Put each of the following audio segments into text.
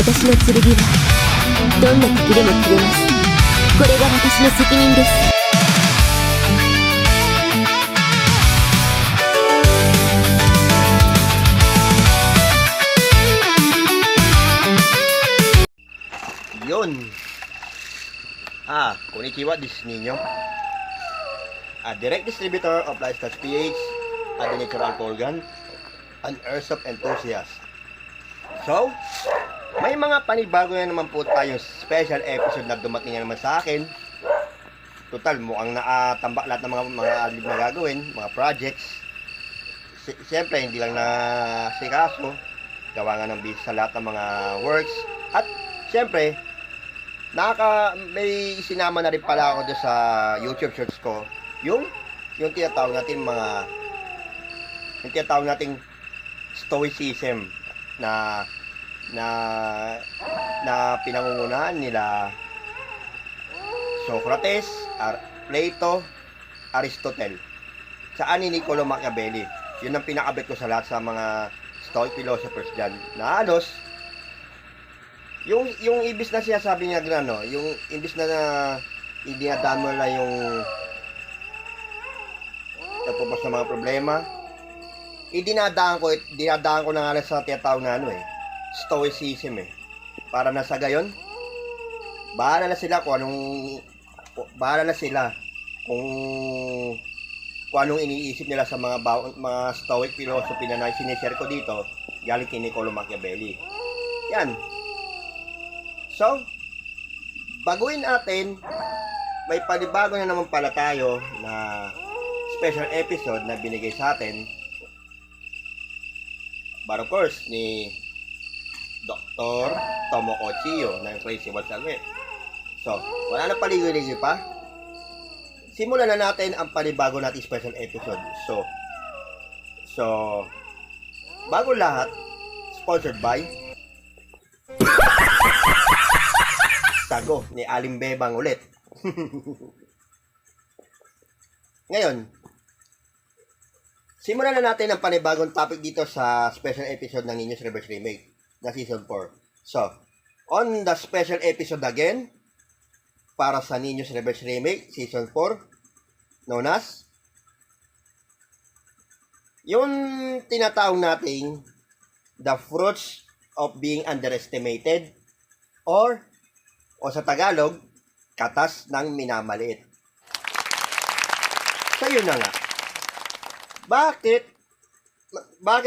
私の剣はどんな時でも切れます。これが私の責任です。Yun. Konnichiwa, this is Nino. A direct distributor of Lifestyle PH, a natural alcohol gun, an airsoft enthusiast. So, may mga panibago na naman po tayong special episode na dumating na naman sa akin. Total, mukhang nakatambak lahat ng mga adlib na gagawin, mga projects. Siyempre, hindi lang na sikaso. Gawa nga ng busy sa lahat ng mga works. At, siyempre, may sinama na rin pala ako doon sa YouTube shorts ko. Yung tinatawag natin yung tinatawag nating stoicism na pinangungunahan nila Socrates, Plato, Aristotle. Saan ni Niccolo Machiavelli. Yun ang pinakabit ko sa lahat sa mga Stoic philosophers dyan. Na halos, yung ibis na siya sabi niya gano'n, yung ibis na hindi mo lang yung tapos na mga problema, dinadaan ko na nga sa tinatawag na stoicism para na sa gayon, bahala na sila kung anong iniisip nila sa mga stoic philosophy na sinishare ko dito galing kay Niccolo Machiavelli. Yan. So, baguhin natin, may panibago na naman pala tayo na special episode na binigay sa atin, but of course, ni Dr. Tomoko Chiyo ng Crazy What's Up. So, wala na paligoy-ligoy pa. Simulan na natin ang panibago nating special episode. So, bago lahat, sponsored by Sago ni Aling Bebang ulit. Ngayon, simulan na natin ang panibagong topic dito sa special episode ng Ninyo's Reverse Remake na Season 4. So, on the special episode again, para sa Ninyo's Reverse Remake Season 4, known as yung tinatawag nating the fruits of being underestimated or sa Tagalog, katas ng minamaliit. So, yun na nga. Bakit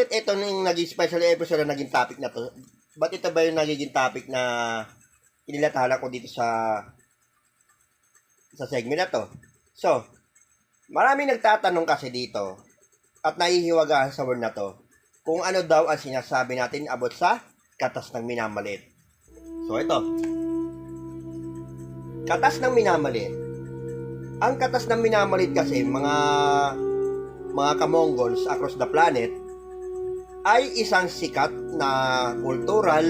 ito yung naging special episode na naging topic na to? Ba't ito ba yung nagiging topic na inilathala ko dito sa segment na to? So, maraming nagtatanong kasi dito at nahihiwagaan sa word na to kung ano daw ang sinasabi natin about sa katas ng minamaliit. So, ito. Katas ng minamaliit. Ang katas ng minamaliit kasi, mga kamongols across the planet, ay isang sikat na kultural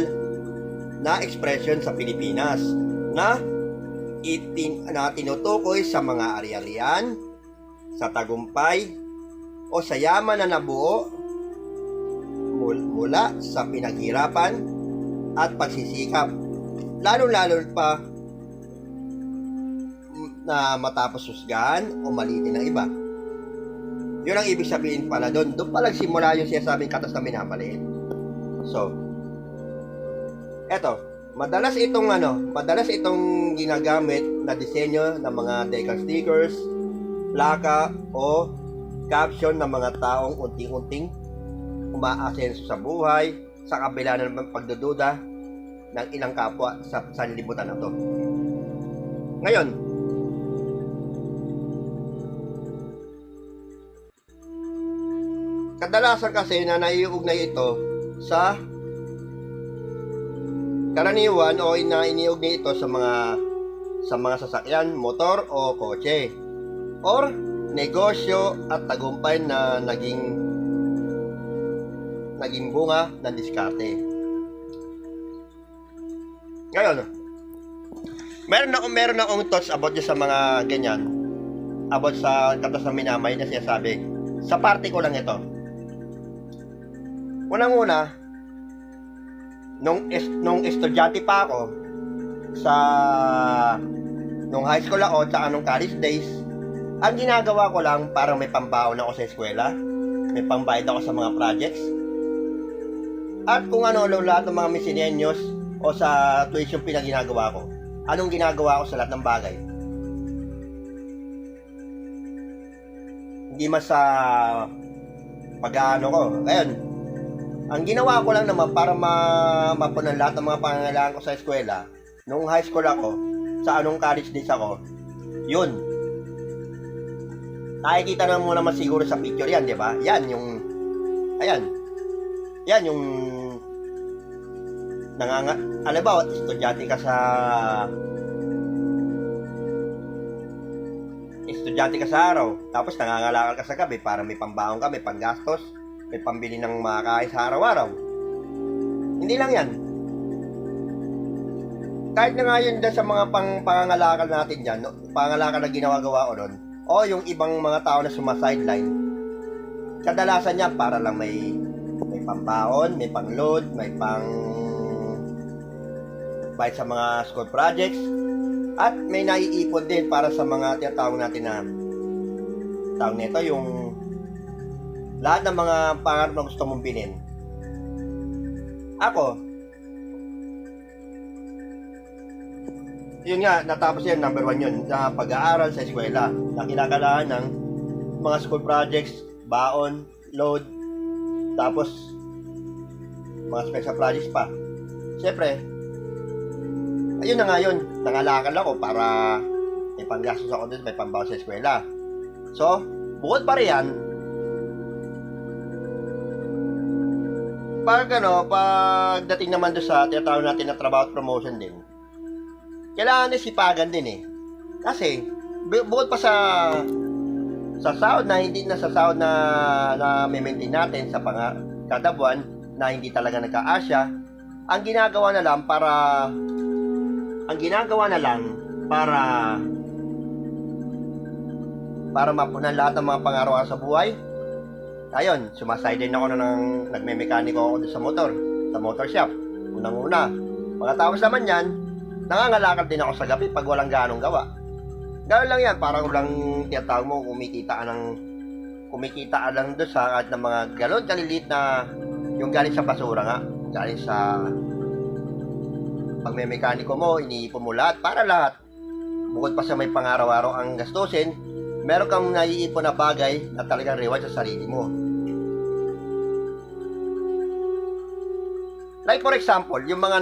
na expression sa Pilipinas na tinutukoy sa mga ari-arian, sa tagumpay, o sa yaman na nabuo mula sa pinaghirapan at pagsisikap, lalo-lalo pa na matapos husgahan o malitin ng iba. Yun ang ibig sabihin pala doon. Doon pala simula yung sinasabing katas na minamaliit. So, eto, madalas itong ginagamit na disenyo ng mga decal stickers, plaka o caption ng mga taong unting-unting umaasenso sa buhay sa kabila ng pagdududa ng ilang kapwa sa sanlibutan na to. Ngayon, kadalasan kasi na naiugnay ito sa karaniwan o iniugnay ito sa mga sasakyan, motor o kotse or negosyo at tagumpay na naging bunga ng diskarte. Ngayon, meron akong thoughts about sa mga ganyan, about sa katas ng minamay na sinasabi. Sa parte ko lang ito. Unang-una, nung estudyante pa ako, nung high school ako, tsaka nung college days, ang ginagawa ko lang, parang may pambaon ako sa eskwela, may pambayad ako sa mga projects, at kung ano lahat ng mga miscellaneous o sa tuition pinaginagawa ko. Anong ginagawa ko sa lahat ng bagay? Hindi mas sa pag-aano ko. Ngayon, ang ginawa ko lang naman para mapunan lahat ng mga pangangailangan ko sa eskwela, nung high school ako, sa anong college days ako, yun. Nakikita na mo naman siguro sa picture yan, di ba? Yan yung, ayan. Yan yung, alam ba, estudyante ka sa araw, tapos nangangalakal ka sa gabi para may pambaon ka, may panggastos, may pambili ng makakain sa araw-araw. Hindi lang yan. Kahit na nga yun dyan sa mga pangangalakal natin dyan, pangangalakal na ginawa-gawa ko doon, o yung ibang mga tao na sumasideline, kadalasan yan para lang may pambaon, may pang-load, may bayad sa mga school projects, at may naiipon din para sa mga tinatawag natin na tawag nito, yung lahat ng mga pangarap na gusto mong bilhin. Ako, yun nga, natapos yan, number 1 yun, na pag-aaral sa eskwela, na kinakailangan ng mga school projects, baon, load, tapos mga special projects pa. Siyempre, ayun na nga yun, nangalakal ako para may panggastos ako dito, may pambaon sa eskwela. So, bukod pa rin yan, pagdating naman doon sa tinatawag natin na trabaho at promotion din, kailangan isipagan din eh. Kasi, bukod pa sa sahod na hindi na sa sahod na may-maintain natin sa kada buwan na hindi talaga nagka-asya, ang ginagawa na lang para mapunan lahat ng mga pangaraw sa buhay. Ayun, sumaside ako nagme-mekaniko ako sa motor shop. Unang-una. Pagkatapos naman yan, nangangalakal din ako sa gabi pag walang ganong gawa. Gano'n lang yan, parang lang tinatawag mo, kumikita lang doon sa kahit ng mga galon, kaliliit na yung galing sa basura nga, galing sa pagme-mekaniko mo, iniipon mo lahat, para lahat. Bukod pa sa may pangaraw-araw ang gastusin, meron kang naiipon na bagay na talagang reward sa sarili mo. Like for example, yung mga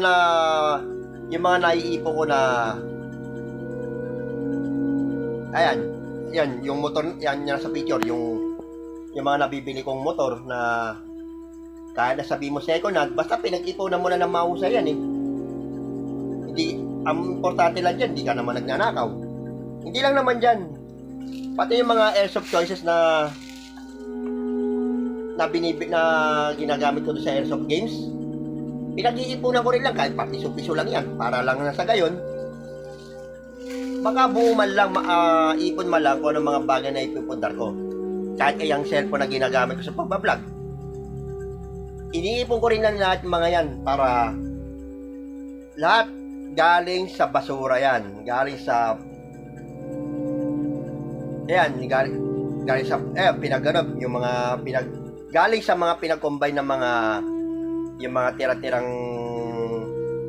naiipon ko na ayan, yan, yung motor, yan sa picture, yung mga nabibili kong motor na kahit na sabi mo second hand, basta pinag-ipunan mo na ng mahusay yan eh. Hindi, ang importante lang dyan, hindi ka naman nagnanakaw. Hindi lang naman dyan. Pati yung mga airsoft choices na ginagamit ko sa airsoft games, pinag-iipunan ko rin lang, kahit piso-piso lang yan, para lang nasa gayon, baka buo man lang, ipon man lang kung anong mga bagay na ipupundar ko. Kahit yung cellphone na ginagamit ko sa pagbablog, iniipon ko rin lang lahat mga yan para lahat galing sa basura yan. Galing sa galing sa yung mga galing sa mga pinag-combine ng mga yung mga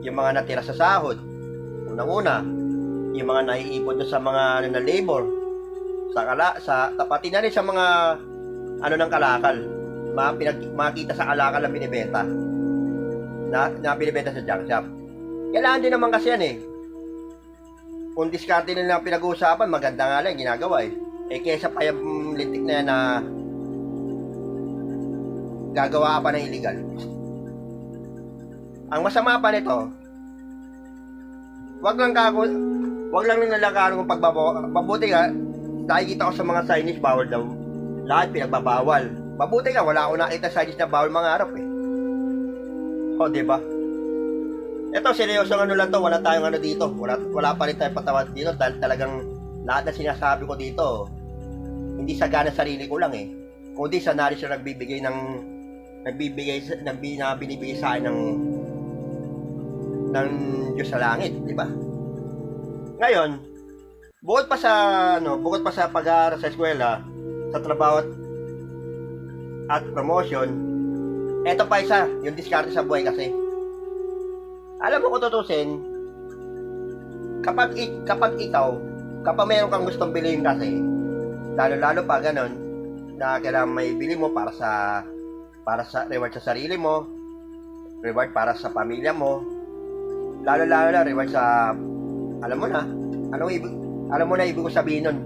yung mga natira sa sahod. Unang-una, yung mga naiipon doon sa mga na labor sa tapati na rin sa mga ng kalakal, makita sa kalakal na binibenta na binibenta sa junk shop. Kailangan din naman kasi yan eh. Kung diskarte nila pinag-uusapan, maganda nga lang ginagawa eh. Kesa pa yung lintik na yan na gagawa pa ng illegal. Ang masama pa nito, wag lang nilalakaran kung mabuti nga, nakikita ko sa mga signage, bawal daw. Lahat pinagbabawal. Mabuti nga, wala akong nakita signage na bawal mangarap eh. O, diba? Ito, seryoso lang to, wala tayong dito. Wala pa rin tayong patawad dito dahil talagang lahat na sinasabi ko dito, hindi sa gana sarili ko lang eh. Kundi sa knowledge na binibigay sa akin ng Diyos sa langit, di ba? Ngayon, bukod pa sa pag-aaral sa eskwela, sa trabaho at promotion, eto pa isa, yung diskarte sa buhay kasi. Alam mo kung tutusin, kapag meron kang gustong bilhin kasi, lalo pa ganun, na kailangan may bili mo para sa reward sa sarili mo, reward para sa pamilya mo, lalo na reward sa, alam mo na ibig ko sabihin nun,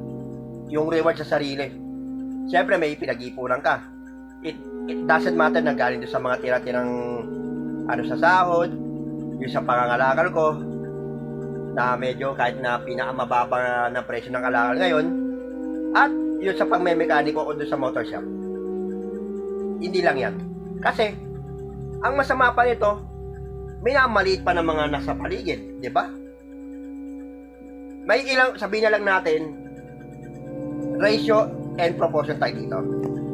yung reward sa sarili. Siyempre may pinag-ipunan ka. It doesn't matter na galing doon sa mga tira-tirang sa sahod, yung sa pangangalakal ko, na medyo kahit na pinakamababa na presyo ng kalakal ngayon, at yun sa pagmemekaniko ko doon sa motor shop. Hindi lang yan. Kasi, ang masama pa nito, minamaliit pa ng mga nasa paligid, di ba? May ilang, sabihin na lang natin, ratio and proportion tayo dito.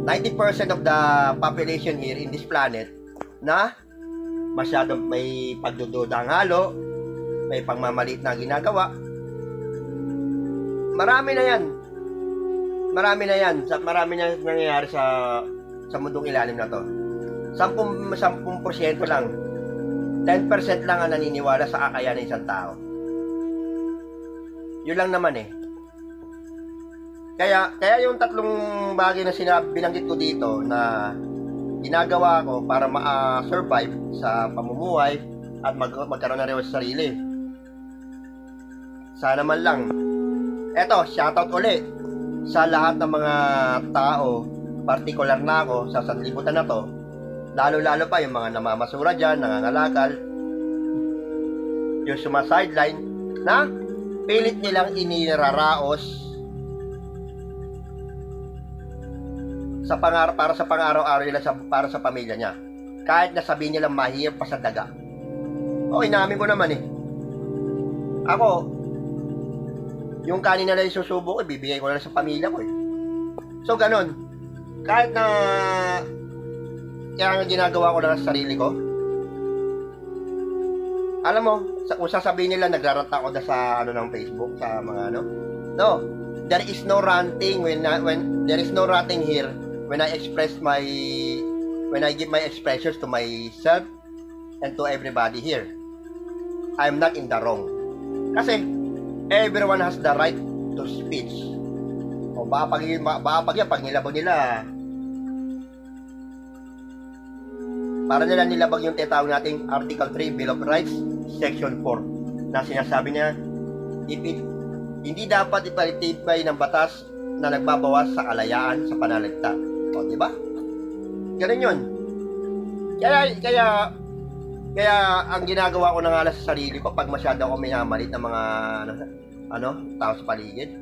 90% of the population here in this planet na masyadong may pagdududa ang halo, may pangmamaliit na ginagawa. Marami na yan. Marami na nangyayari sa mundong ilalim na to. 10% lang. 10% lang ang naniniwala sa kakayahan ng isang tao. Yun lang naman eh. Kaya yung tatlong bagay na binanggit ko dito na ginagawa ko para ma-survive sa pamumuhay at magkaroon ng reward sa sarili. Sana man lang. Eto, shoutout ulit sa lahat ng mga tao, partikular na ako sa sanlibutan na to, lalo pa yung mga namamasura dyan, nangangalakal, yung sumasideline, na pilit nilang iniraraos para sa pang-araw-araw nila para sa pamilya niya. Kahit nasabihin nilang mahirap pa sa daga. O, inamin ko naman eh. Ako, yung kanin na lang isusubo ko, bibigay ko na lang sa pamilya ko eh. So, ganun. Kahit na kaya ginagawa ko lang sa sarili ko, alam mo, kung sasabihin nila nagraranta ako na sa ng Facebook, sa mga no, there is no ranting when there is no ranting here when I give my expressions to myself and to everybody here. I'm not in the wrong. Kasi everyone has the right to speech. O baka pag nilabag nila, para nila nilabag yung tinatawag nating Article 3 Bill of Rights, Section 4, na sinasabi niya, hindi dapat ipalitibay ng batas na nagbabawas sa kalayaan sa pananalita. O, di ba? Ganun yun. Kaya ang ginagawa ko na nga sa sarili ko pag masyado ako minamalit ng mga tao sa paligid.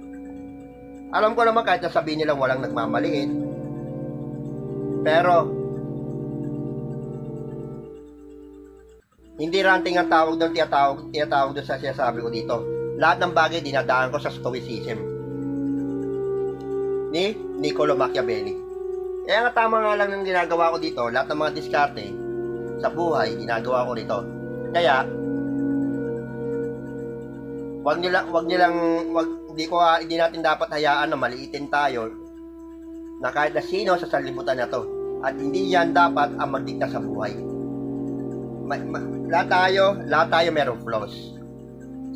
Alam ko naman kahit nasabihin nilang walang nagmamaliit. Pero hindi ranting ang tawag doon, tiyatawag doon sa sinasabi ko dito. Lahat ng bagay dinadaan ko sa stoicism ni Niccolo Machiavelli. Kaya nga tama nga lang ng ginagawa ko dito, lahat ng mga diskarte sa buhay, ginagawa ko rito. Kaya, hindi natin dapat hayaan na maliitin tayo na kahit na sino sa sanlibutan na to. At hindi yan dapat ang magdikta sa buhay. Lahat tayo merong flaws.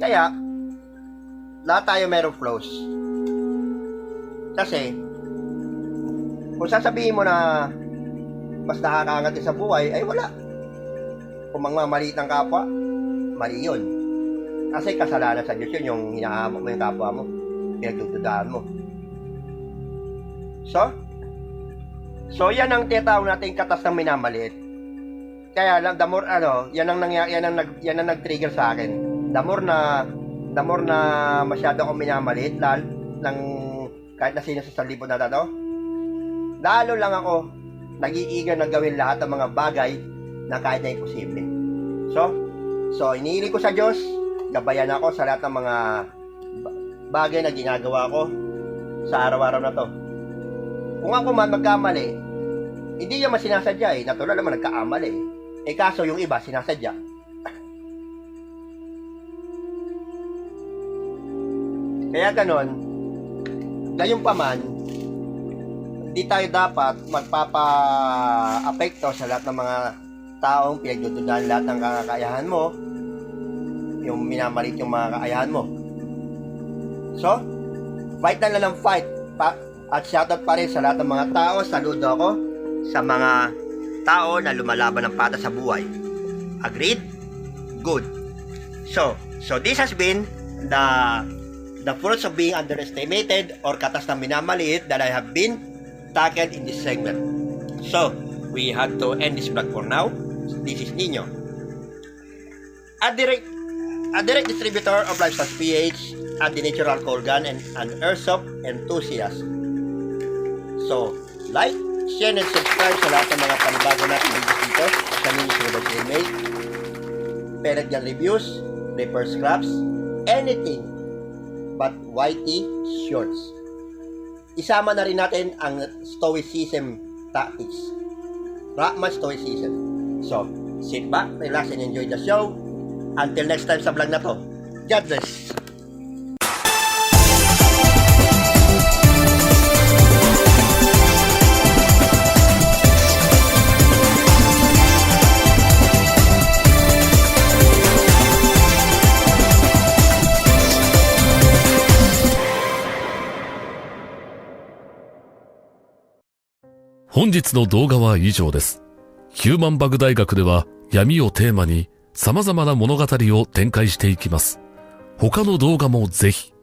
Kaya, lahat tayo merong flaws. Kasi, kung sasabihin mo na mas nakakaangat sa buhay, ay wala. Kung maliit ng kapwa, mali yun. Kasi kasalanan sa Diyos yun, yung hinahamok mo yung kapwa mo, pinagdududaan mo. So yan ang tinatawag natin katas ng minamaliit. Kaya lang, the more, yan ang nag-trigger sa akin. The more na masyado akong minamaliit, kahit na sino sa sanlibutan na to, lalo lang ako nag-iigan na gawin lahat ng mga bagay na kahit na imposible. So inihiling ko sa Diyos, gabayan ako sa lahat ng mga bagay na ginagawa ko sa araw-araw na to. Kung ako man magkamali, hindi naman sinasadya eh. Natural naman nagkaamali eh. Kaso yung iba sinasadya. Kaya ganon, gayon pa man, di tayo dapat magpapa-apekto sa lahat ng mga taong pinagdududahan lahat ng kakayahan mo, yung minamalit yung mga kakayahan mo. So, fight na lang ng fight. At shoutout pa rin sa lahat ng mga tao. Saludo ako sa mga tao na lumalaban ng pata sa buhay. Agreed? Good. So this has been the fruits of being underestimated or katas ng minamaliit that I have been tackled in this segment. So, we have to end this vlog for now. This is Nino, a direct distributor of Lifestyle PH, a natural coal gun and an airsoft enthusiast. So, like, share, and subscribe sa lahat ng mga panibago natin dito sa Mini Silver Teammate, Pellet Gun Reviews, Reaper Scraps, anything but YT shorts. Isama na rin natin ang stoicism tactics. Rockman stoicism. So, sit back, relax, and enjoy the show. Until next time sa vlog na to. God bless.本日の動画は以上です。ヒューマンバグ大学では闇をテーマに様々な物語を展開していきます。他の動画もぜひ。